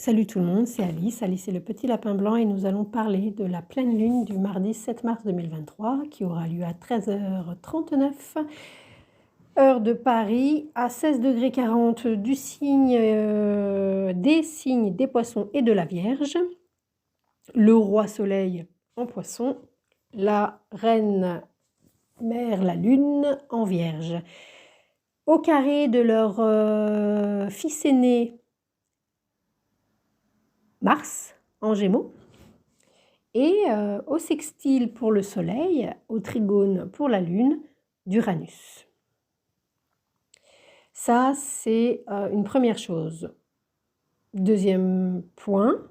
Salut tout le monde, c'est Alice. Alice est le petit lapin blanc et nous allons parler de la pleine lune du mardi 7 mars 2023 qui aura lieu à 13h39, heure de Paris, à 16 degrés 40 du signe, des signes des poissons et de la Vierge, le roi soleil en poisson, la reine mère, la lune en Vierge. Au carré de leur fils aîné, Mars en Gémeaux, et au sextile pour le Soleil, au trigone pour la Lune, d'Uranus. Ça, c'est une première chose. Deuxième point,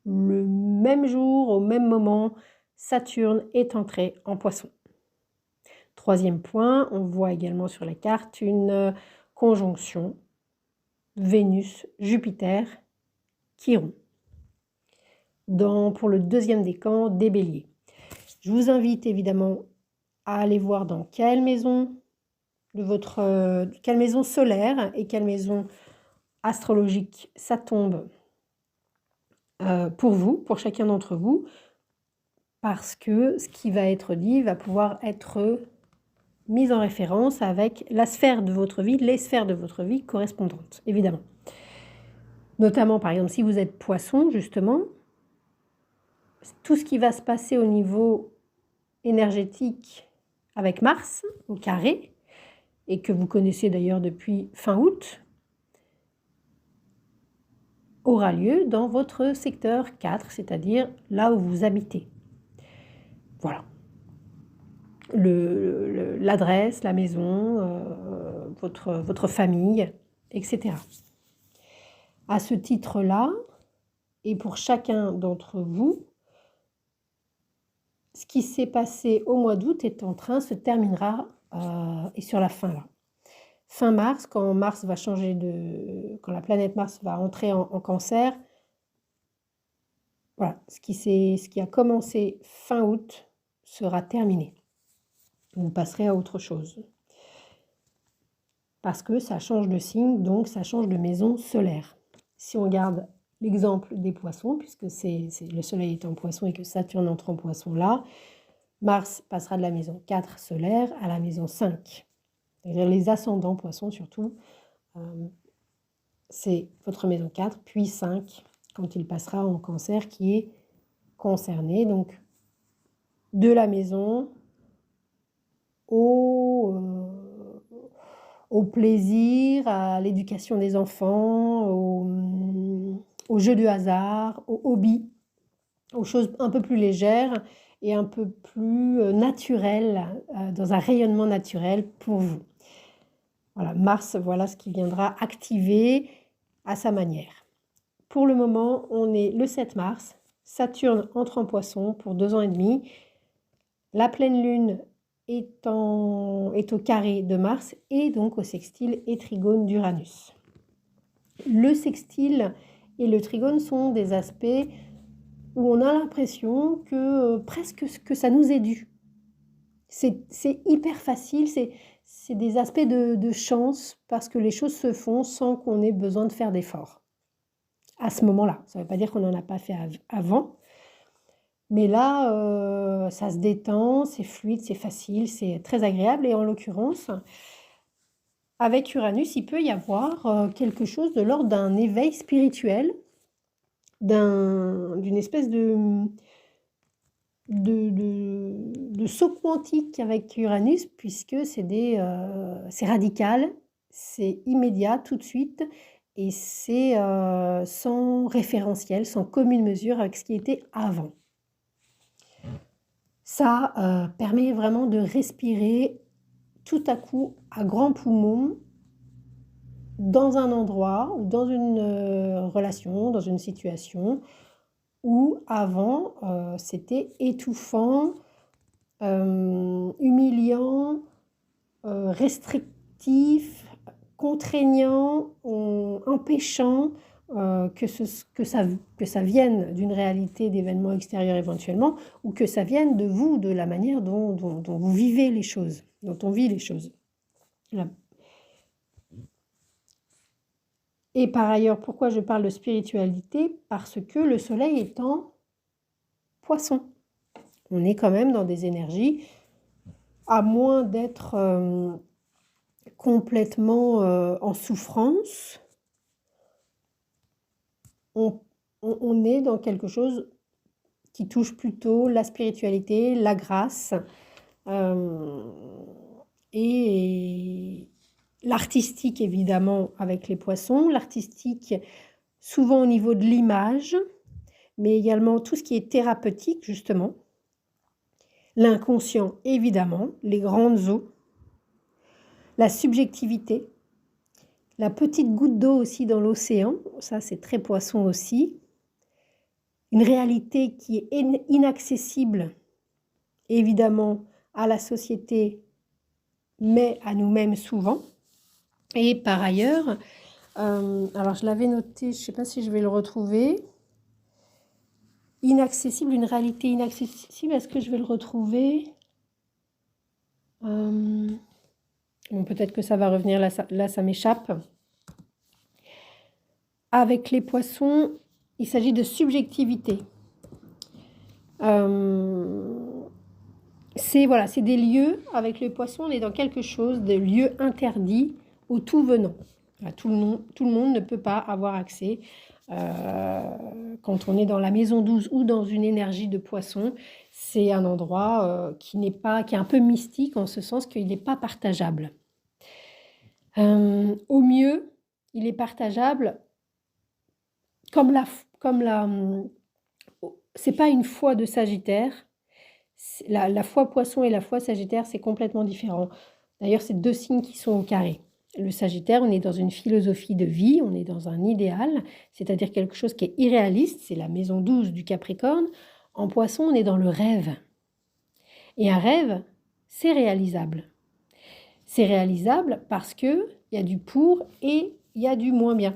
le même jour, au même moment, Saturne est entré en Poisson. Troisième point, on voit également sur la carte une conjonction Vénus-Jupiter, Chiron. Pour le deuxième décan des Béliers. Je vous invite évidemment à aller voir dans quelle maison quelle maison solaire et quelle maison astrologique ça tombe pour vous, pour chacun d'entre vous, parce que ce qui va être dit va pouvoir être mis en référence avec la sphère de votre vie, les sphères de votre vie correspondantes, évidemment. Notamment, par exemple, si vous êtes poisson, justement, tout ce qui va se passer au niveau énergétique avec Mars au carré, et que vous connaissez d'ailleurs depuis fin août, aura lieu dans votre secteur 4, c'est-à-dire là où vous habitez. Voilà. L'adresse, la maison, votre famille, etc. À ce titre-là, et pour chacun d'entre vous, ce qui s'est passé au mois d'août se terminera et sur la fin là. Fin mars, quand Mars va changer quand la planète Mars va entrer en Cancer, voilà, ce qui a commencé fin août sera terminé. Vous passerez à autre chose. Parce que ça change de signe, donc ça change de maison solaire. Si on regarde l'exemple des poissons, puisque le soleil est en poisson et que Saturne entre en poisson là, Mars passera de la maison 4 solaire à la maison 5. C'est-à-dire les ascendants poissons surtout, c'est votre maison 4, puis 5, quand il passera en Cancer qui est concerné. Donc, de la maison au plaisir, à l'éducation des enfants, au jeu de hasard, au hobby, aux choses un peu plus légères et un peu plus naturelles, dans un rayonnement naturel pour vous. Voilà, Mars, voilà ce qui viendra activer à sa manière. Pour le moment, on est le 7 mars, Saturne entre en Poisson pour 2 ans et demi. La pleine lune est au carré de Mars et donc au sextile et trigone d'Uranus. Le sextile et le trigone sont des aspects où on a l'impression que presque que ça nous est dû. C'est hyper facile, c'est des aspects de chance parce que les choses se font sans qu'on ait besoin de faire d'efforts. À ce moment-là, ça ne veut pas dire qu'on n'en a pas fait avant, mais là, ça se détend, c'est fluide, c'est facile, c'est très agréable. Et en l'occurrence, avec Uranus, il peut y avoir quelque chose de l'ordre d'un éveil spirituel, d'une espèce de saut quantique avec Uranus, puisque c'est radical, c'est immédiat tout de suite, et c'est sans référentiel, sans commune mesure avec ce qui était avant. Ça permet vraiment de respirer tout à coup à grands poumons dans un endroit ou dans une relation, dans une situation où avant c'était étouffant, humiliant, restrictif, contraignant, empêchant que ça vienne d'une réalité d'événements extérieurs éventuellement, ou que ça vienne de vous, de la manière dont vous vivez les choses, dont on vit les choses. Là. Et par ailleurs, pourquoi je parle de spiritualité? Parce que le soleil est en poisson. On est quand même dans des énergies, à moins d'être complètement en souffrance, on, on est dans quelque chose qui touche plutôt la spiritualité, la grâce et l'artistique évidemment avec les poissons, l'artistique souvent au niveau de l'image, mais également tout ce qui est thérapeutique justement, l'inconscient évidemment, les grandes eaux, la subjectivité, la petite goutte d'eau aussi dans l'océan, ça c'est très poisson aussi, une réalité qui est inaccessible évidemment à la société, mais à nous-mêmes souvent. Et par ailleurs, alors je l'avais noté, je ne sais pas si je vais le retrouver, inaccessible, une réalité inaccessible, est-ce que je vais le retrouver? Bon, peut-être que ça va revenir, là ça m'échappe. Avec les poissons, il s'agit de subjectivité. C'est des lieux, avec les poissons, on est dans quelque chose, de lieux interdits au tout venant. Tout le monde ne peut pas avoir accès. Quand on est dans la maison 12 ou dans une énergie de poisson, c'est un endroit qui est un peu mystique en ce sens qu'il n'est pas partageable. Au mieux, il est partageable c'est pas une foi de Sagittaire. La foi poisson et la foi Sagittaire, c'est complètement différent. D'ailleurs, c'est 2 signes qui sont au carré. Le Sagittaire, on est dans une philosophie de vie, on est dans un idéal, c'est-à-dire quelque chose qui est irréaliste, c'est la maison 12 du Capricorne. En poisson, on est dans le rêve. Et un rêve, c'est réalisable. C'est réalisable parce qu'il y a du pour et il y a du moins bien.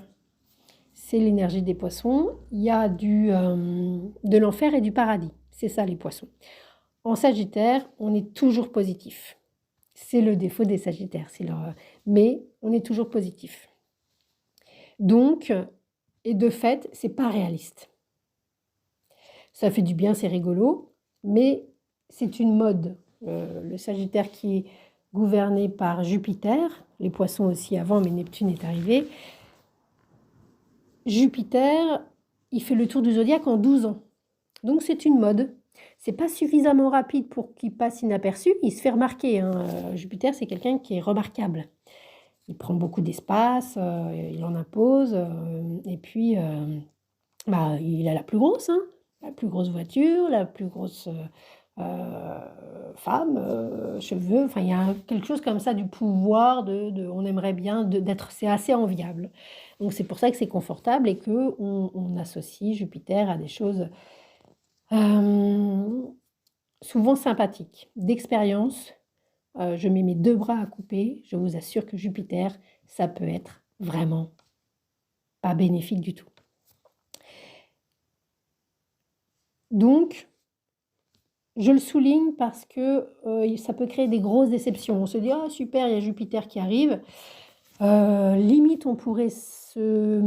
C'est l'énergie des poissons, il y a de l'enfer et du paradis. C'est ça les poissons. En Sagittaire, on est toujours positif. C'est le défaut des Sagittaires, mais on est toujours positif. Donc, et de fait, c'est pas réaliste. Ça fait du bien, c'est rigolo, mais c'est une mode. Le Sagittaire qui est gouverné par Jupiter, les poissons aussi avant, mais Neptune est arrivé. Jupiter, il fait le tour du zodiaque en 12 ans. Donc c'est une mode. C'est pas suffisamment rapide pour qu'il passe inaperçu. Il se fait remarquer. Jupiter, c'est quelqu'un qui est remarquable. Il prend beaucoup d'espace, il en impose. Et puis, il a la plus grosse voiture, la plus grosse femme, cheveux. Enfin, il y a quelque chose comme ça du pouvoir. On aimerait bien d'être. C'est assez enviable. Donc c'est pour ça que c'est confortable et que on associe Jupiter à des choses souvent sympathiques, d'expérience. Je mets mes 2 bras à couper. Je vous assure que Jupiter, ça peut être vraiment pas bénéfique du tout. Donc, je le souligne parce que ça peut créer des grosses déceptions. On se dit, ah super, il y a Jupiter qui arrive. Limite, on pourrait se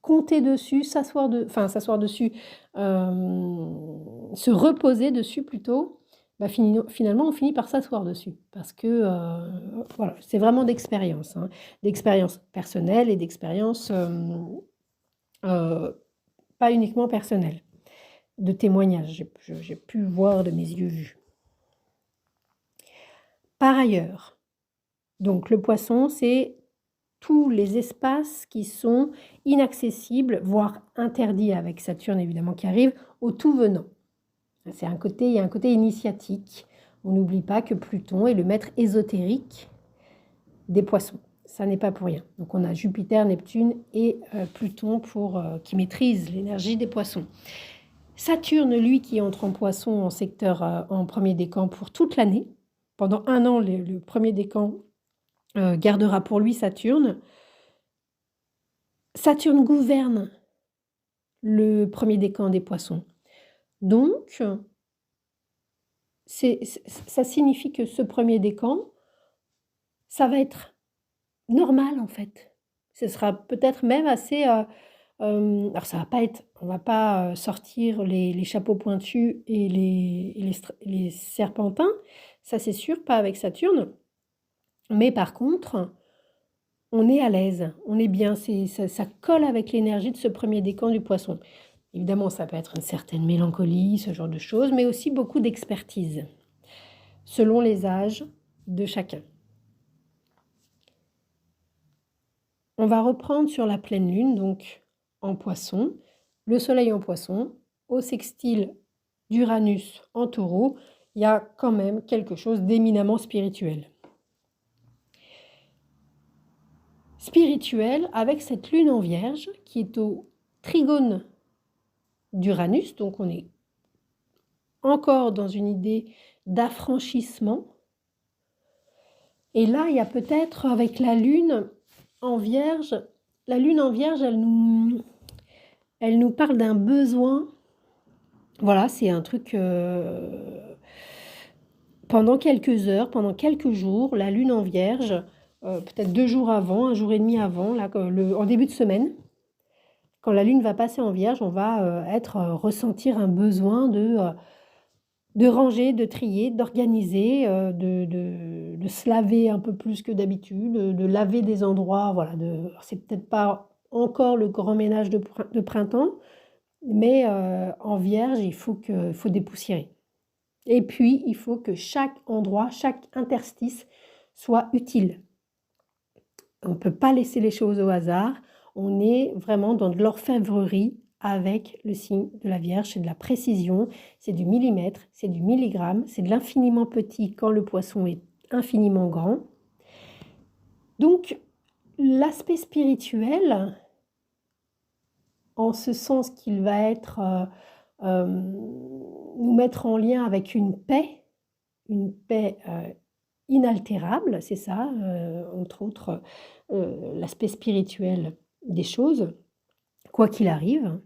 compter dessus, s'asseoir dessus, se reposer dessus plutôt. Finalement, on finit par s'asseoir dessus parce que voilà, c'est vraiment d'expérience, d'expérience personnelle et d'expérience pas uniquement personnelle, de témoignages. J'ai pu voir de mes yeux vus. Par ailleurs, donc le poisson, c'est tous les espaces qui sont inaccessibles, voire interdits avec Saturne évidemment qui arrive, au tout venant. Il y a un côté initiatique. On n'oublie pas que Pluton est le maître ésotérique des poissons. Ça n'est pas pour rien. Donc on a Jupiter, Neptune et Pluton qui maîtrise l'énergie des poissons. Saturne, lui, qui entre en poisson en secteur en premier décan pour toute l'année. Pendant 1 an, le premier décan gardera pour lui Saturne. Saturne gouverne le premier décan des poissons. Donc, ça signifie que ce premier décan, ça va être normal en fait. Ce sera peut-être même assez, alors ça va pas être on va pas, sortir les chapeaux pointus et les serpentins, ça c'est sûr, pas avec Saturne. Mais par contre, on est à l'aise, on est bien, ça colle avec l'énergie de ce premier décan du Poisson. Évidemment, ça peut être une certaine mélancolie, ce genre de choses, mais aussi beaucoup d'expertise, selon les âges de chacun. On va reprendre sur la pleine lune, donc en Poisson, le soleil en Poisson, au sextile d'Uranus en Taureau, il y a quand même quelque chose d'éminemment spirituel. Spirituel avec cette lune en Vierge qui est au trigone d'Uranus, donc on est encore dans une idée d'affranchissement. Et là, il y a peut-être avec la lune en Vierge, elle nous parle d'un besoin. Voilà, c'est un truc pendant quelques heures, pendant quelques jours, la lune en Vierge, peut-être 2 jours avant, 1 jour et demi avant, là, en début de semaine, quand la lune va passer en Vierge, on va ressentir un besoin de ranger, de trier, d'organiser, de se laver un peu plus que d'habitude, de laver des endroits, voilà, c'est peut-être pas encore le grand ménage de printemps, mais en Vierge, il faut dépoussiérer. Et puis, il faut que chaque endroit, chaque interstice soit utile. On ne peut pas laisser les choses au hasard. On est vraiment dans de l'orfèvrerie avec le signe de la Vierge. C'est de la précision, c'est du millimètre, c'est du milligramme, c'est de l'infiniment petit quand le Poisson est infiniment grand. Donc, l'aspect spirituel, en ce sens qu'il va être nous mettre en lien avec une paix inaltérable, c'est ça, entre autres, l'aspect spirituel des choses, quoi qu'il arrive.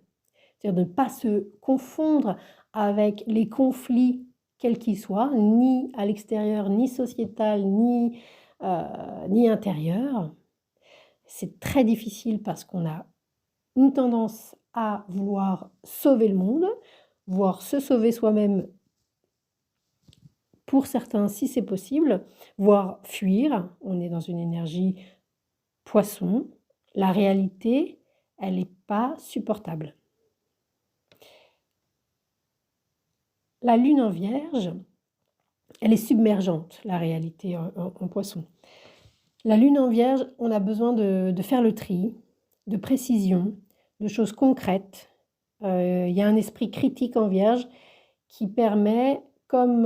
C'est-à-dire de ne pas se confondre avec les conflits, quels qu'ils soient, ni à l'extérieur, ni sociétal, ni intérieur. C'est très difficile parce qu'on a une tendance à vouloir sauver le monde, voire se sauver soi-même pour certains si c'est possible, voire fuir. On est dans une énergie Poisson. La réalité, elle n'est pas supportable. La lune en Vierge, elle est submergente, la réalité en Poisson. La lune en Vierge, on a besoin de faire le tri, de précision, de choses concrètes. Il y a un esprit critique en Vierge qui permet comme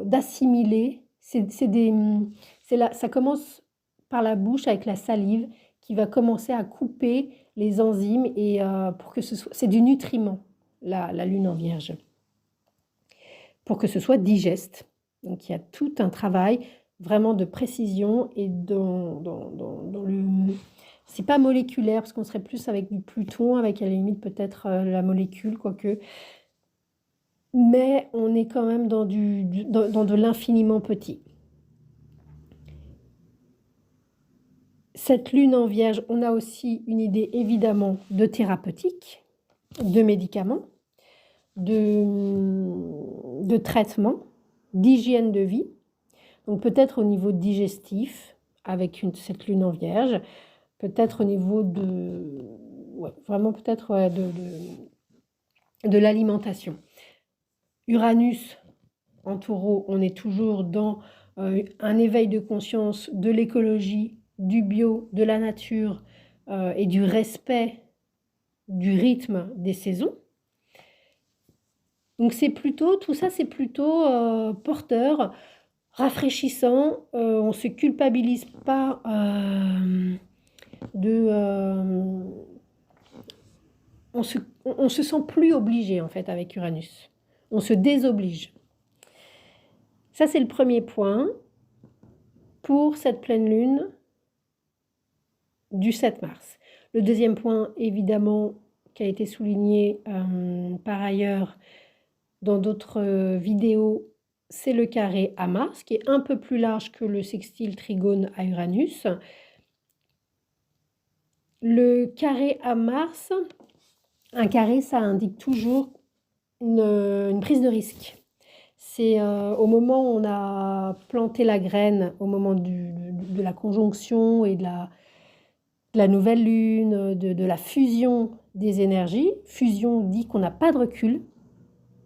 d'assimiler. Ça commence par la bouche avec la salive qui va commencer à couper les enzymes et pour que c'est du nutriment, la lune en Vierge, pour que ce soit digeste. Donc il y a tout un travail vraiment de précision et dans le... C'est pas moléculaire parce qu'on serait plus avec du Pluton, avec à la limite peut-être la molécule, quoique. Mais on est quand même dans de l'infiniment petit. Cette lune en Vierge, on a aussi une idée évidemment de thérapeutique, de médicaments, de traitement, d'hygiène de vie. Donc peut-être au niveau digestif, avec cette lune en Vierge, peut-être au niveau vraiment peut-être de l'alimentation. Uranus en Taureau, on est toujours dans un éveil de conscience de l'écologie, du bio, de la nature et du respect du rythme des saisons. Donc tout ça c'est plutôt porteur, rafraîchissant, on ne se culpabilise pas on se sent plus obligé en fait avec Uranus. On se désoblige. Ça, c'est le premier point pour cette pleine lune du 7 mars. Le deuxième point, évidemment, qui a été souligné par ailleurs dans d'autres vidéos, c'est le carré à Mars, qui est un peu plus large que le sextile trigone à Uranus. Le carré à Mars, un carré, ça indique toujours une prise de risque. C'est au moment où on a planté la graine, au moment de la conjonction et de la nouvelle lune, de la fusion des énergies. Fusion dit qu'on n'a pas de recul,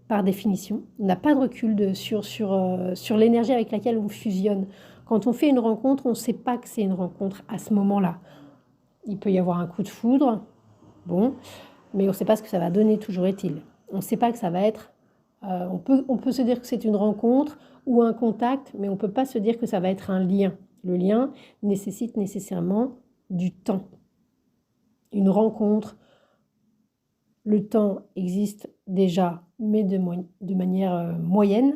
par définition. On n'a pas de recul sur l'énergie avec laquelle on fusionne. Quand on fait une rencontre, on ne sait pas que c'est une rencontre à ce moment-là. Il peut y avoir un coup de foudre, bon, mais on ne sait pas ce que ça va donner, toujours est-il. On ne sait pas que ça va être... on peut se dire que c'est une rencontre ou un contact, mais on ne peut pas se dire que ça va être un lien. Le lien nécessite nécessairement du temps. Une rencontre, le temps existe déjà, mais de manière moyenne.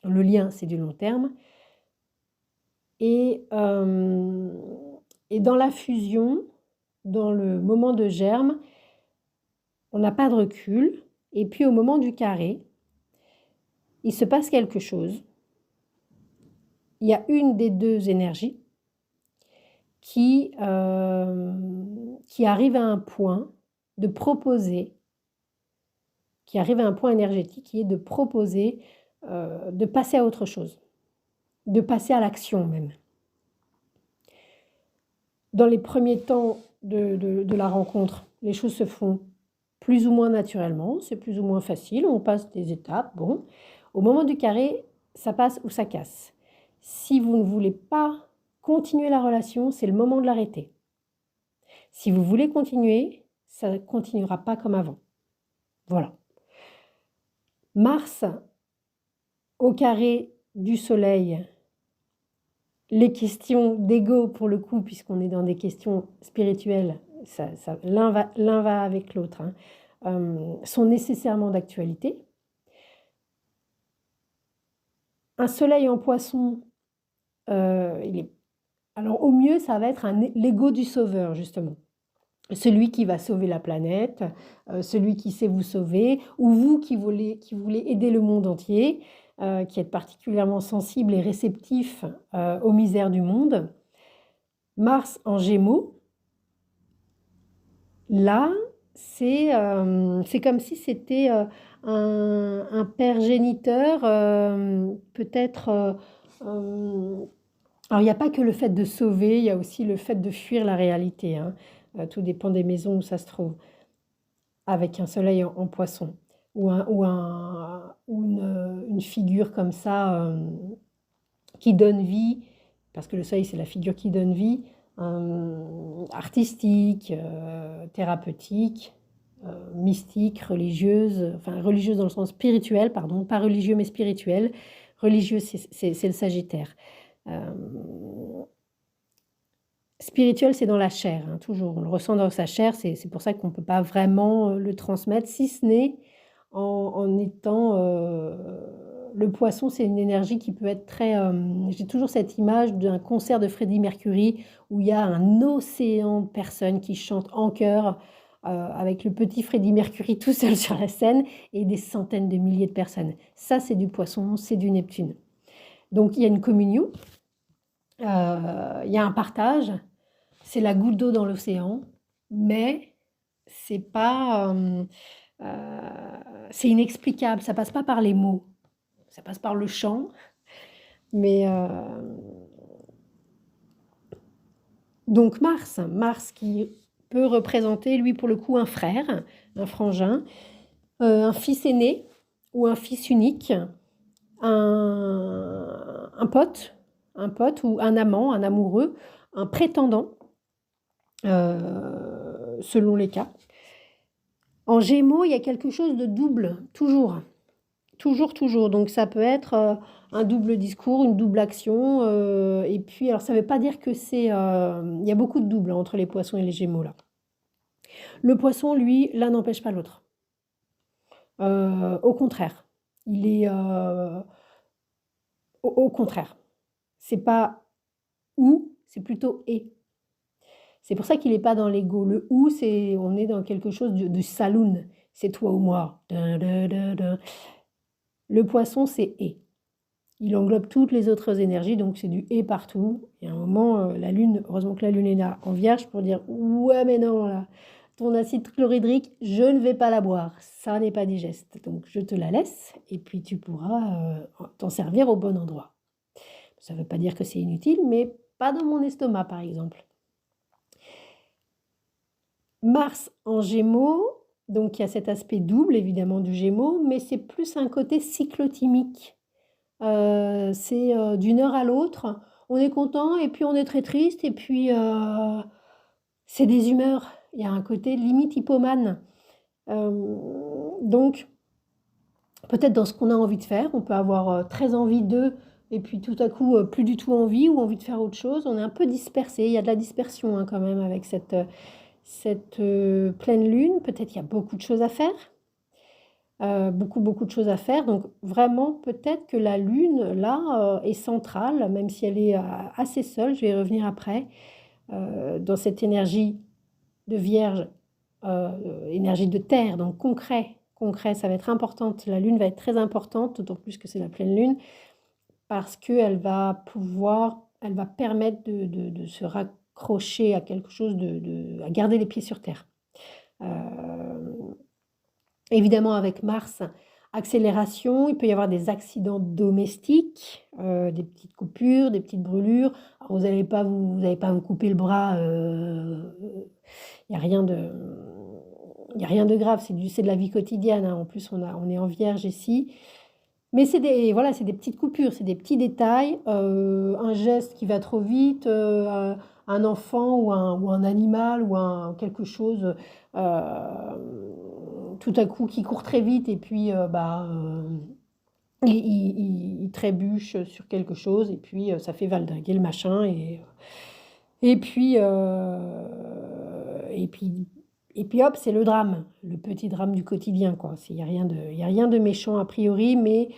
Le lien, c'est du long terme. Et dans la fusion, dans le moment de germe, on n'a pas de recul. Et puis au moment du carré, il se passe quelque chose. Il y a une des deux énergies qui arrive à un point de proposer, qui arrive à un point énergétique qui est de proposer de passer à autre chose, de passer à l'action même. Dans les premiers temps de la rencontre, les choses se font plus ou moins naturellement, c'est plus ou moins facile, on passe des étapes, bon. Au moment du carré, ça passe ou ça casse. Si vous ne voulez pas continuer la relation, c'est le moment de l'arrêter. Si vous voulez continuer, ça ne continuera pas comme avant. Voilà. Mars, au carré du Soleil, les questions d'ego pour le coup, puisqu'on est dans des questions spirituelles, l'un va avec l'autre, sont nécessairement d'actualité. Un Soleil en Poisson, alors au mieux, ça va être l'ego du sauveur, justement. Celui qui va sauver la planète, celui qui sait vous sauver, ou vous qui voulez aider le monde entier, qui êtes particulièrement sensible et réceptif aux misères du monde. Mars en Gémeaux, là, c'est comme si c'était un père géniteur, peut-être... alors, il n'y a pas que le fait de sauver, il y a aussi le fait de fuir la réalité, hein. Tout dépend des maisons où ça se trouve, avec un soleil en poisson, ou une figure comme ça qui donne vie, parce que le soleil c'est la figure qui donne vie, artistique, thérapeutique, mystique, religieuse, enfin religieuse dans le sens spirituel, pardon, pas religieux mais spirituel. Religieux, c'est le Sagittaire. Spirituel, c'est dans la chair, hein, toujours. On le ressent dans sa chair, c'est pour ça qu'on ne peut pas vraiment le transmettre, si ce n'est en étant... le poisson, c'est une énergie qui peut être très... j'ai toujours cette image d'un concert de Freddie Mercury où il y a un océan de personnes qui chantent en chœur avec le petit Freddie Mercury tout seul sur la scène et des centaines de milliers de personnes. Ça, c'est du poisson, c'est du Neptune. Donc, il y a une communion, il y a un partage, c'est la goutte d'eau dans l'océan, mais c'est pas... c'est inexplicable, ça passe pas par les mots, ça passe par le chant, mais... Donc Mars qui peut représenter, lui, pour le coup, un frère, un frangin, un fils aîné ou un fils unique, un pote ou un amant, un amoureux, un prétendant, selon les cas. En Gémeaux, il y a quelque chose de double, toujours. Toujours. Donc ça peut être un double discours, une double action. Et puis, alors ça ne veut pas dire que c'est... il y a beaucoup de doubles entre les poissons et les Gémeaux là. Le poisson, lui, l'un n'empêche pas l'autre. Au contraire, il est... au contraire. C'est pas ou, c'est plutôt et. C'est pour ça qu'il n'est pas dans l'ego. Le ou, on est dans quelque chose de saloon. C'est toi ou moi. Le poisson, c'est et. il englobe toutes les autres énergies, donc c'est du et partout. Et à un moment, la Lune, heureusement que la Lune est là en Vierge pour dire ouais, mais non, là, ton acide chlorhydrique, je ne vais pas la boire, ça n'est pas digeste. Donc je te la laisse et puis tu pourras t'en servir au bon endroit. Ça ne veut pas dire que c'est inutile, mais pas dans mon estomac, par exemple. Mars en Gémeaux, donc il y a cet aspect double évidemment du Gémeaux, mais c'est plus un côté cyclotimique. C'est d'une heure à l'autre, on est content et puis on est très triste et puis c'est des humeurs. Il y a un côté limite hypomane. Donc peut-être dans ce qu'on a envie de faire, on peut avoir très envie de et puis tout à coup plus du tout envie ou envie de faire autre chose. On est un peu dispersé, il y a de la dispersion hein, quand même avec cette pleine lune. Peut-être qu'il y a beaucoup de choses à faire. Beaucoup de choses à faire. Donc vraiment, peut-être que la lune, là, est centrale, même si elle est assez seule, je vais y revenir après, dans cette énergie de Vierge, énergie de terre, donc concret, ça va être importante. La lune va être très importante, d'autant plus que c'est la pleine lune, parce qu'elle va elle va permettre de se raccrocher à quelque chose, à garder les pieds sur terre. Évidemment, avec Mars, accélération, il peut y avoir des accidents domestiques, des petites coupures, des petites brûlures. Alors, vous n'allez pas vous couper le bras, il n'y a rien de grave, c'est de la vie quotidienne. Hein. En plus, on est en Vierge ici. Mais c'est des petites coupures, c'est des petits détails, un geste qui va trop vite, un enfant ou un animal ou quelque chose tout à coup qui court très vite et puis il trébuche sur quelque chose et puis ça fait valdinguer le machin et puis et puis et puis hop, c'est le drame, le petit drame du quotidien quoi. Il n'y a rien de méchant a priori, mais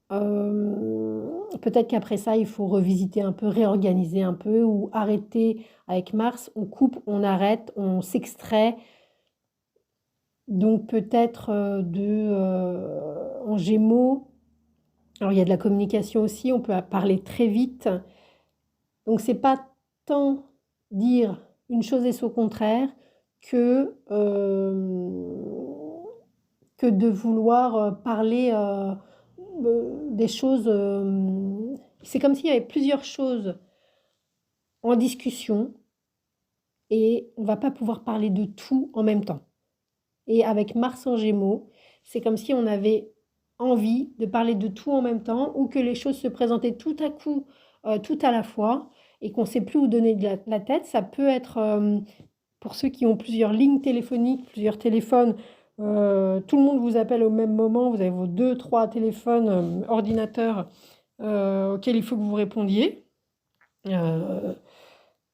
peut-être qu'après ça, il faut revisiter un peu, réorganiser un peu ou arrêter avec Mars. On coupe, on arrête, on s'extrait. Donc peut-être en Gémeaux, alors il y a de la communication aussi, on peut parler très vite. Donc c'est pas tant dire une chose et son contraire que de vouloir parler des choses. C'est comme s'il y avait plusieurs choses en discussion et on va pas pouvoir parler de tout en même temps. Et avec Mars en Gémeaux, c'est comme si on avait envie de parler de tout en même temps ou que les choses se présentaient tout à coup, tout à la fois et qu'on ne sait plus où donner de la tête. Ça peut être, pour ceux qui ont plusieurs lignes téléphoniques, plusieurs téléphones, tout le monde vous appelle au même moment, vous avez vos 2-3 téléphones, ordinateurs auxquels il faut que vous répondiez.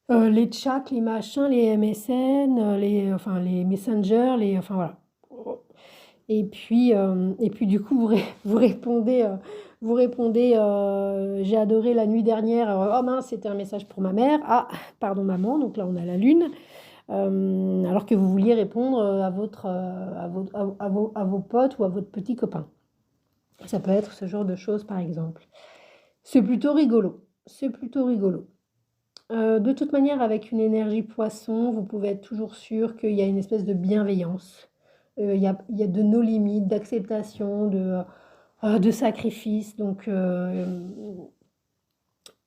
Les chats, les machins, les MSN, les messengers, enfin voilà. Et puis du coup, vous répondez, j'ai adoré la nuit dernière. Oh mince, c'était un message pour ma mère. Ah, pardon maman. Donc là, on a la lune. Alors que vous vouliez répondre à vos potes ou à votre petit copain. Ça peut être ce genre de choses, par exemple. C'est plutôt rigolo. De toute manière, avec une énergie poisson, vous pouvez être toujours sûr qu'il y a une espèce de bienveillance. Il y a de nos limites, d'acceptation, de sacrifice. Donc,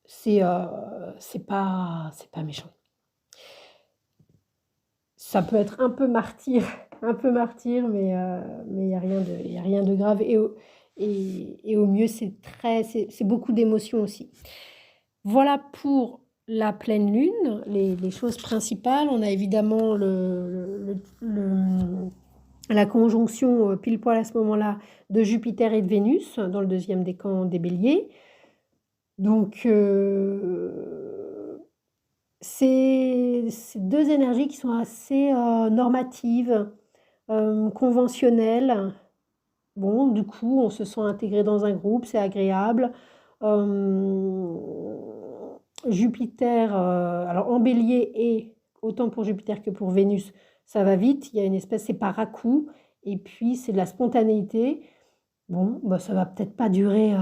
c'est pas méchant. Ça peut être un peu martyr, mais il n'y a rien de grave. Et au mieux, c'est beaucoup d'émotions aussi. Voilà pour la pleine lune, les choses principales. On a évidemment la conjonction pile poil à ce moment-là de Jupiter et de Vénus dans le deuxième décan des Béliers. Donc, c'est deux énergies qui sont assez normatives, conventionnelles. Bon, du coup, on se sent intégré dans un groupe, c'est agréable. Jupiter, alors en Bélier et autant pour Jupiter que pour Vénus, ça va vite. Il y a une espèce, c'est par à-coup, et puis c'est de la spontanéité. Bon, bah, ça va peut-être pas durer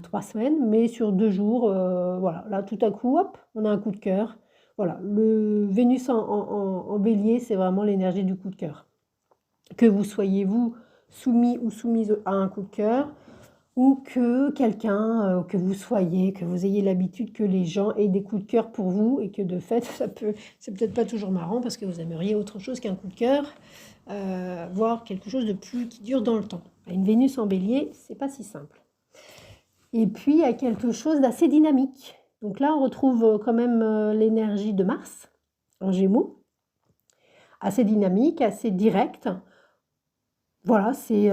3 semaines, mais sur 2 jours, voilà, là, tout à coup, hop, on a un coup de cœur. Voilà, le Vénus en Bélier, c'est vraiment l'énergie du coup de cœur. Que vous soyez, vous, soumis ou soumise à un coup de cœur, ou que quelqu'un, que vous soyez, que vous ayez l'habitude que les gens aient des coups de cœur pour vous et que de fait, c'est peut-être pas toujours marrant parce que vous aimeriez autre chose qu'un coup de cœur, voire quelque chose de plus qui dure dans le temps. Une Vénus en Bélier, c'est pas si simple. Et puis, il y a quelque chose d'assez dynamique. Donc là, on retrouve quand même l'énergie de Mars en Gémeaux, assez dynamique, assez directe. Voilà, c'est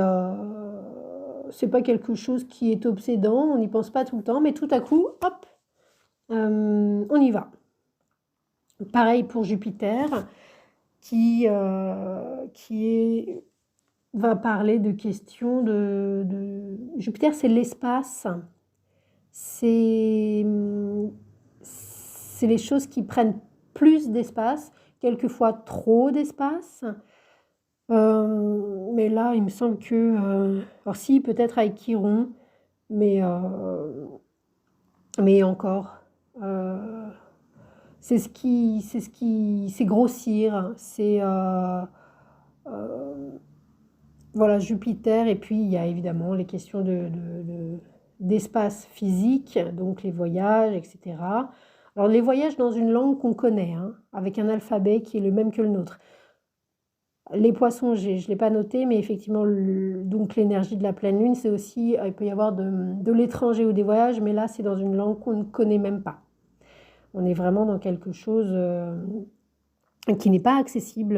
pas quelque chose qui est obsédant, on n'y pense pas tout le temps, mais tout à coup, hop, on y va. Pareil pour Jupiter, qui va parler de questions Jupiter, c'est l'espace, c'est les choses qui prennent plus d'espace, quelquefois trop d'espace. Mais là, il me semble que, alors si, peut-être avec Chiron, mais encore, c'est grossir, voilà, Jupiter, et puis il y a évidemment les questions d'espace physique, donc les voyages, etc. Alors les voyages dans une langue qu'on connaît, hein, avec un alphabet qui est le même que le nôtre. Les poissons, je ne l'ai pas noté, mais effectivement, donc l'énergie de la pleine lune, c'est aussi, il peut y avoir de l'étranger ou des voyages, mais là, c'est dans une langue qu'on ne connaît même pas. On est vraiment dans quelque chose qui n'est pas accessible,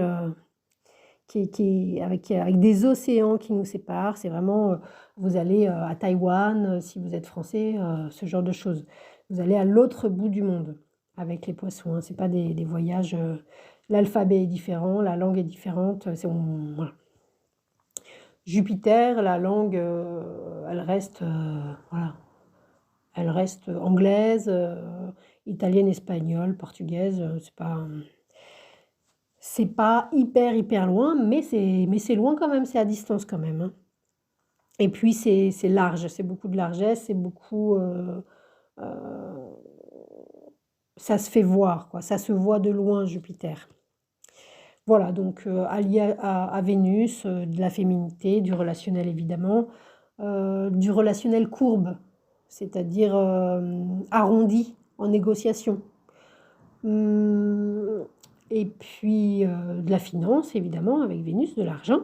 avec des océans qui nous séparent. C'est vraiment, vous allez à Taïwan, si vous êtes français, ce genre de choses. Vous allez à l'autre bout du monde avec les poissons, hein. Ce n'est pas des voyages... l'alphabet est différent, la langue est différente. Voilà. Jupiter, la langue, elle reste, voilà, elle reste anglaise, italienne, espagnole, portugaise. C'est pas hyper loin, mais c'est loin quand même, c'est à distance quand même, hein. Et puis c'est large, c'est beaucoup de largesse, c'est beaucoup, ça se fait voir, quoi, ça se voit de loin, Jupiter. Voilà, donc allié à Vénus, de la féminité, du relationnel évidemment, du relationnel courbe, c'est-à-dire arrondi en négociation. Et puis de la finance évidemment avec Vénus, de l'argent,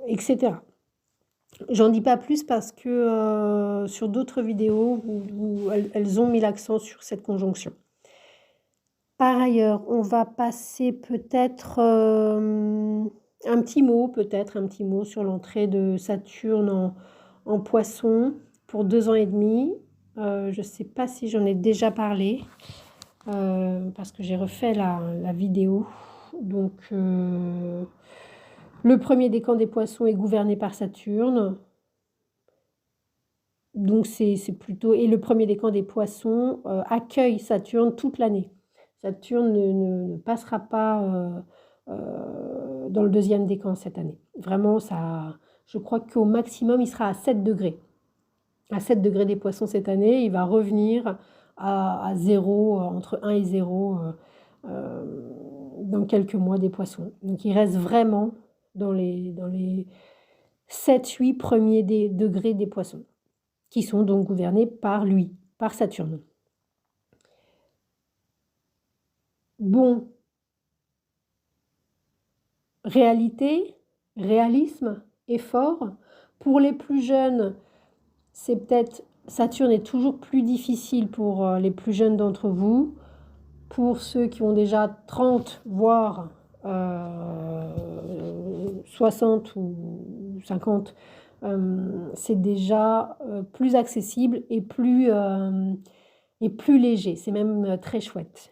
etc. J'en dis pas plus parce que sur d'autres vidéos où elles ont mis l'accent sur cette conjonction. Par ailleurs, on va passer peut-être un petit mot sur l'entrée de Saturne en Poisson pour 2 ans et demi. Je ne sais pas si j'en ai déjà parlé parce que j'ai refait la vidéo. Donc, le premier décan des Poissons est gouverné par Saturne. Donc, c'est plutôt... Et le premier décan des Poissons accueille Saturne toute l'année. Saturne ne passera pas dans le deuxième décan cette année. Vraiment, je crois qu'au maximum, il sera à 7 degrés. À 7 degrés des Poissons cette année, il va revenir à 0, entre 1 et 0 dans quelques mois des Poissons. Donc il reste vraiment dans les 7-8 premiers degrés des Poissons, qui sont donc gouvernés par lui, par Saturne. Bon, réalité, réalisme, effort. Pour les plus jeunes, c'est peut-être... Saturne est toujours plus difficile pour les plus jeunes d'entre vous. Pour ceux qui ont déjà 30, voire 60 ou 50, c'est déjà plus accessible et plus léger. C'est même très chouette.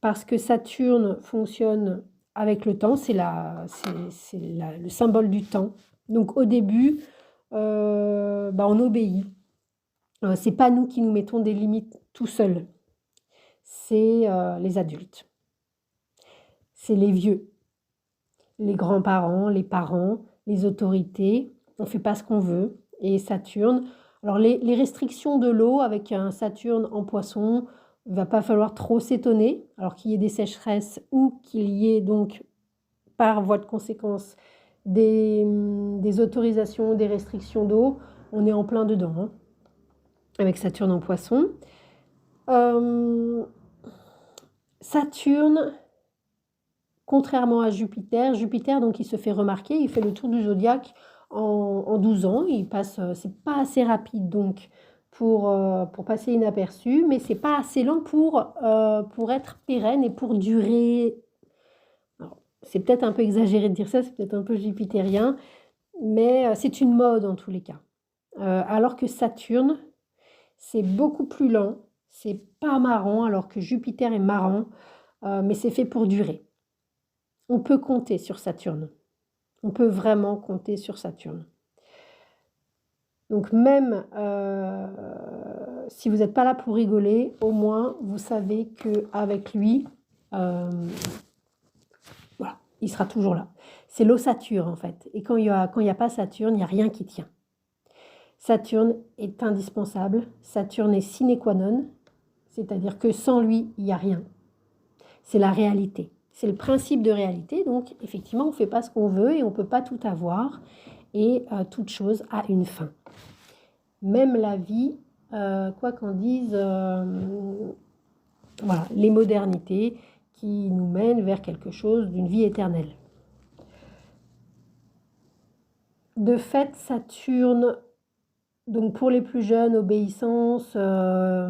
Parce que Saturne fonctionne avec le temps, c'est le symbole du temps. Donc au début, on obéit. C'est pas nous qui nous mettons des limites tout seuls. C'est les adultes. C'est les vieux, les grands-parents, les parents les autorités, on ne fait pas ce qu'on veut. Et Saturne, alors les restrictions de l'eau avec un Saturne en Poisson, il ne va pas falloir trop s'étonner, alors qu'il y ait des sécheresses ou qu'il y ait donc par voie de conséquence des autorisations, des restrictions d'eau, on est en plein dedans, hein, avec Saturne en Poisson. Saturne, contrairement à Jupiter, donc il se fait remarquer, il fait le tour du zodiaque en 12 ans, il passe, c'est pas assez rapide donc pour passer inaperçu, mais c'est pas assez lent pour être pérenne et pour durer. Alors, c'est peut-être un peu exagéré de dire ça, c'est peut-être un peu jupitérien, mais c'est une mode en tous les cas. Alors que Saturne, c'est beaucoup plus lent, c'est pas marrant, alors que Jupiter est marrant, mais c'est fait pour durer. On peut compter sur Saturne. On peut vraiment compter sur Saturne. Donc même si vous n'êtes pas là pour rigoler, au moins vous savez qu'avec lui, voilà, il sera toujours là. C'est l'ossature en fait. Et quand il y a pas Saturne, il n'y a rien qui tient. Saturne est indispensable. Saturne est sine qua non. C'est-à-dire que sans lui, il n'y a rien. C'est la réalité. C'est le principe de réalité. Donc effectivement, on ne fait pas ce qu'on veut et on ne peut pas tout avoir. Et toute chose a une fin. Même la vie, quoi qu'en disent voilà, les modernités qui nous mènent vers quelque chose d'une vie éternelle. De fait, Saturne, donc pour les plus jeunes, obéissance, voilà,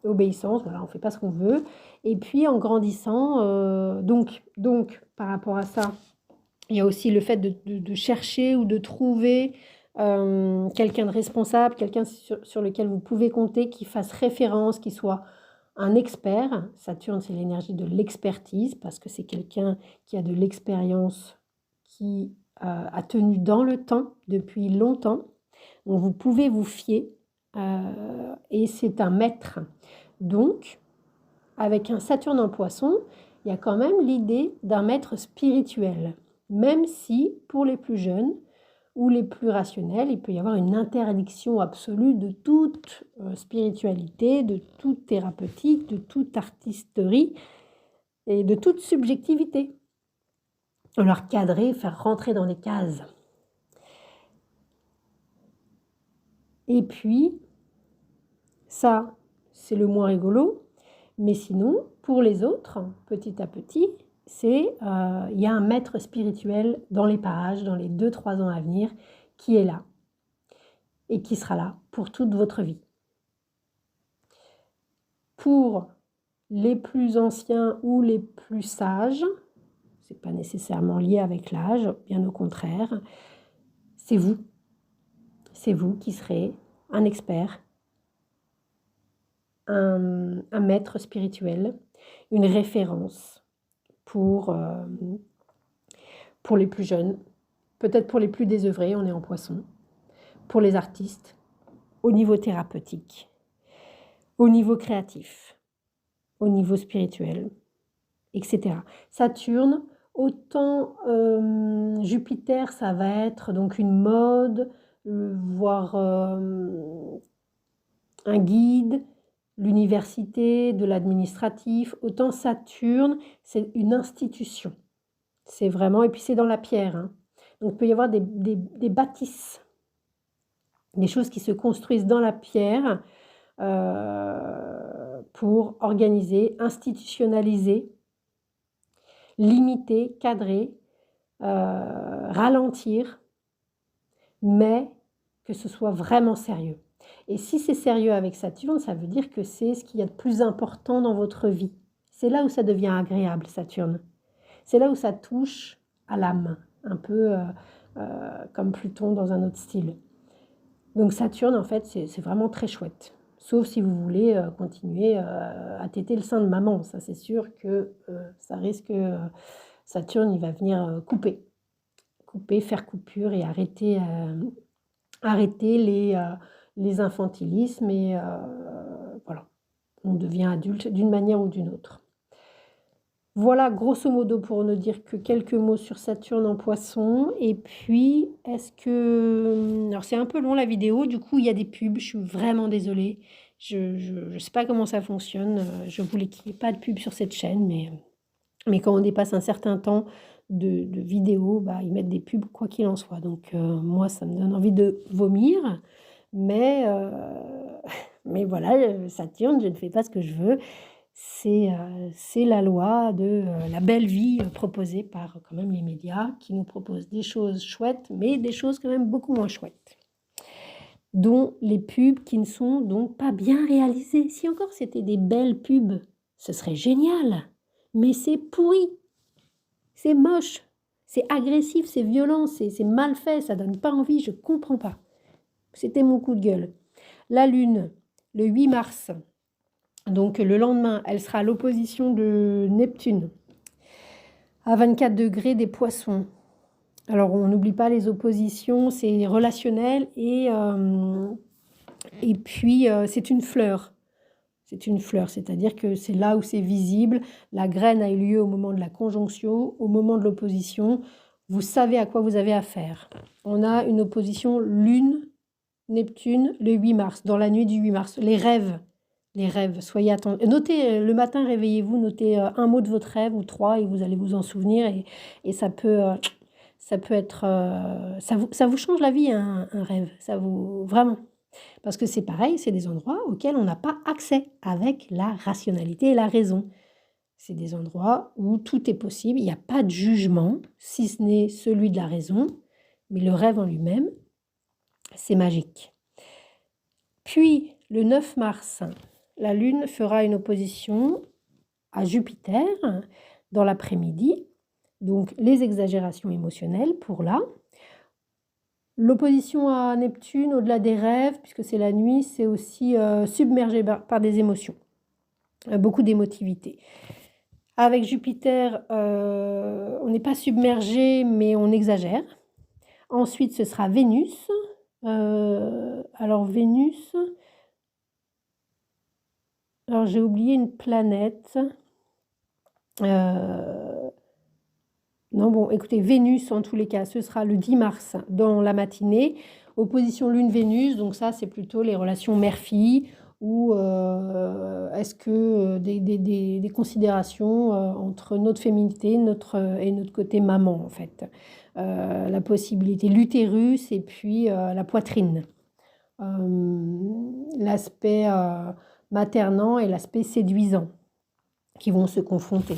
on ne fait pas ce qu'on veut. Et puis en grandissant, donc par rapport à ça, il y a aussi le fait de chercher ou de trouver quelqu'un de responsable, quelqu'un sur lequel vous pouvez compter, qui fasse référence, qui soit un expert. Saturne, c'est l'énergie de l'expertise, parce que c'est quelqu'un qui a de l'expérience, qui a tenu dans le temps, depuis longtemps. Donc vous pouvez vous fier, et c'est un maître. Donc, avec un Saturne en Poisson, il y a quand même l'idée d'un maître spirituel. Même si, pour les plus jeunes ou les plus rationnels, il peut y avoir une interdiction absolue de toute spiritualité, de toute thérapeutique, de toute artisterie et de toute subjectivité. Alors cadrer, faire rentrer dans des cases. Et puis, ça, c'est le moins rigolo. Mais sinon, pour les autres, petit à petit, il y a un maître spirituel dans les parages, dans les 2-3 ans à venir, qui est là et qui sera là pour toute votre vie. Pour les plus anciens ou les plus sages, ce n'est pas nécessairement lié avec l'âge, bien au contraire, c'est vous. C'est vous qui serez un expert, un maître spirituel, une référence pour les plus jeunes, peut-être pour les plus désœuvrés, on est en Poisson, pour les artistes, au niveau thérapeutique, au niveau créatif, au niveau spirituel, etc. Saturne, autant Jupiter, ça va être donc une mode, voire un guide, l'université, de l'administratif, autant Saturne, c'est une institution. C'est vraiment, et puis c'est dans la pierre, hein. Donc il peut y avoir des bâtisses, des choses qui se construisent dans la pierre pour organiser, institutionnaliser, limiter, cadrer, ralentir, mais que ce soit vraiment sérieux. Et si c'est sérieux avec Saturne, ça veut dire que c'est ce qu'il y a de plus important dans votre vie. C'est là où ça devient agréable, Saturne. C'est là où ça touche à l'âme, un peu comme Pluton dans un autre style. Donc Saturne, en fait, c'est vraiment très chouette. Sauf si vous voulez continuer à téter le sein de maman. Ça, c'est sûr que ça risque... Saturne, il va venir couper, faire coupure et arrêter les infantilismes. Et voilà, on devient adulte d'une manière ou d'une autre. Voilà, grosso modo, pour ne dire que quelques mots sur Saturne en Poisson. Et puis, est-ce que... Alors, c'est un peu long la vidéo, du coup, il y a des pubs, je suis vraiment désolée. Je sais pas comment ça fonctionne. Je voulais qu'il n'y ait pas de pub sur cette chaîne, mais quand on dépasse un certain temps de vidéo, bah, ils mettent des pubs quoi qu'il en soit. Donc, moi, ça me donne envie de vomir. Mais, mais voilà, Saturne, je ne fais pas ce que je veux. C'est la loi de la belle vie proposée par quand même les médias qui nous proposent des choses chouettes, mais des choses quand même beaucoup moins chouettes, dont les pubs qui ne sont donc pas bien réalisées. Si encore c'était des belles pubs, ce serait génial, mais c'est pourri, c'est moche, c'est agressif, c'est violent, c'est mal fait, ça donne pas envie, je comprends pas. C'était mon coup de gueule. La Lune, le 8 mars, donc le lendemain, elle sera à l'opposition de Neptune, à 24 degrés des Poissons. Alors on n'oublie pas les oppositions, c'est relationnel et puis c'est une fleur. C'est une fleur, c'est-à-dire que c'est là où c'est visible. La graine a eu lieu au moment de la conjonction, au moment de l'opposition. Vous savez à quoi vous avez affaire. On a une opposition Lune-Neptune le 8 mars, dans la nuit du 8 mars. Les rêves, soyez attentifs. Notez, le matin, réveillez-vous, notez un mot de votre rêve ou trois et vous allez vous en souvenir et ça peut être... ça vous change la vie, un rêve. Ça vous... Vraiment. Parce que c'est pareil, c'est des endroits auxquels on n'a pas accès avec la rationalité et la raison. C'est des endroits où tout est possible, il n'y a pas de jugement, si ce n'est celui de la raison, mais le rêve en lui-même, c'est magique. Puis, le 9 mars, la Lune fera une opposition à Jupiter dans l'après-midi, donc les exagérations émotionnelles pour là. L'opposition à Neptune, au-delà des rêves, puisque c'est la nuit, c'est aussi submergé par des émotions, beaucoup d'émotivité. Avec Jupiter, on n'est pas submergé, mais on exagère. Ensuite, ce sera Vénus. Alors Vénus, alors j'ai oublié une planète. Non, bon, écoutez, Vénus, en tous les cas, ce sera le 10 mars dans la matinée. Opposition Lune-Vénus, donc ça, c'est plutôt les relations mère-fille ou est-ce que des considérations entre notre féminité et notre côté maman, en fait. La possibilité, l'utérus et puis la poitrine. L'aspect maternant et l'aspect séduisant qui vont se confronter.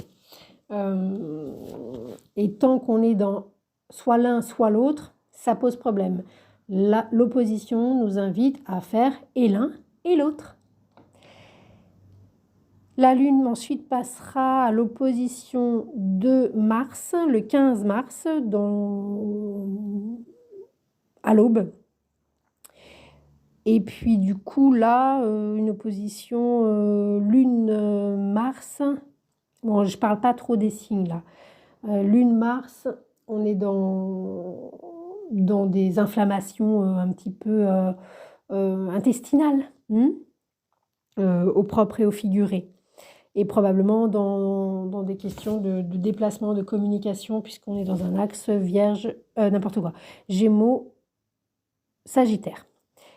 Et tant qu'on est dans soit l'un, soit l'autre, ça pose problème. L'opposition nous invite à faire et l'un et l'autre. La Lune ensuite passera à l'opposition de Mars, le 15 mars, à l'aube. Et puis du coup, là, une opposition Lune-Mars. Bon, je ne parle pas trop des signes là. Lune-Mars, on est dans des inflammations un petit peu intestinales, au propre et au figuré. Et probablement dans des questions de déplacement, de communication, puisqu'on est dans un axe Vierge, n'importe quoi, Gémeaux, Sagittaire.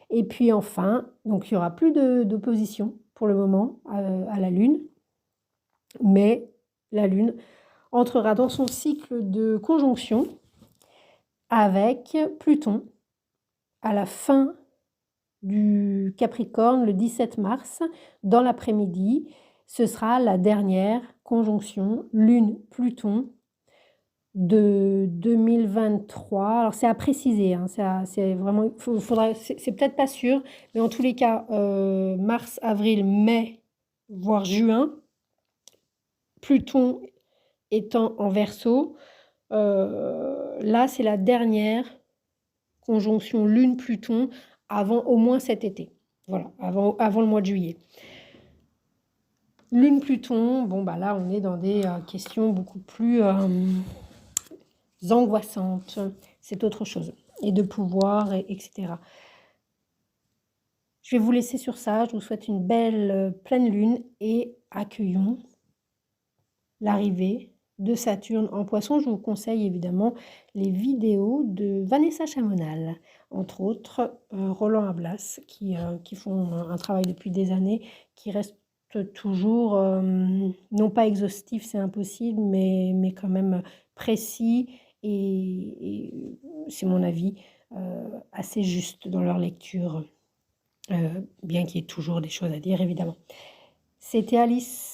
Et puis enfin, donc il n'y aura plus d'opposition pour le moment à la Lune, mais la Lune entrera dans son cycle de conjonction avec Pluton à la fin du Capricorne le 17 mars, dans l'après-midi. Ce sera la dernière conjonction Lune-Pluton de 2023. Alors c'est à préciser, hein, c'est vraiment, c'est peut-être pas sûr, mais en tous les cas, mars, avril, mai, voire juin, Pluton étant en Verseau, là c'est la dernière conjonction Lune-Pluton avant au moins cet été. Voilà, avant le mois de juillet. Lune-Pluton, bon bah là on est dans des questions beaucoup plus angoissantes, c'est autre chose, et de pouvoir, etc. Je vais vous laisser sur ça, je vous souhaite une belle pleine lune et accueillons l'arrivée de Saturne en Poisson. Je vous conseille évidemment les vidéos de Vanessa Chamonal, entre autres Roland Ablas, qui font un travail depuis des années, qui reste toujours, non pas exhaustif, c'est impossible, mais quand même précis et c'est mon avis, assez juste dans leur lecture, bien qu'il y ait toujours des choses à dire évidemment. C'était Alice.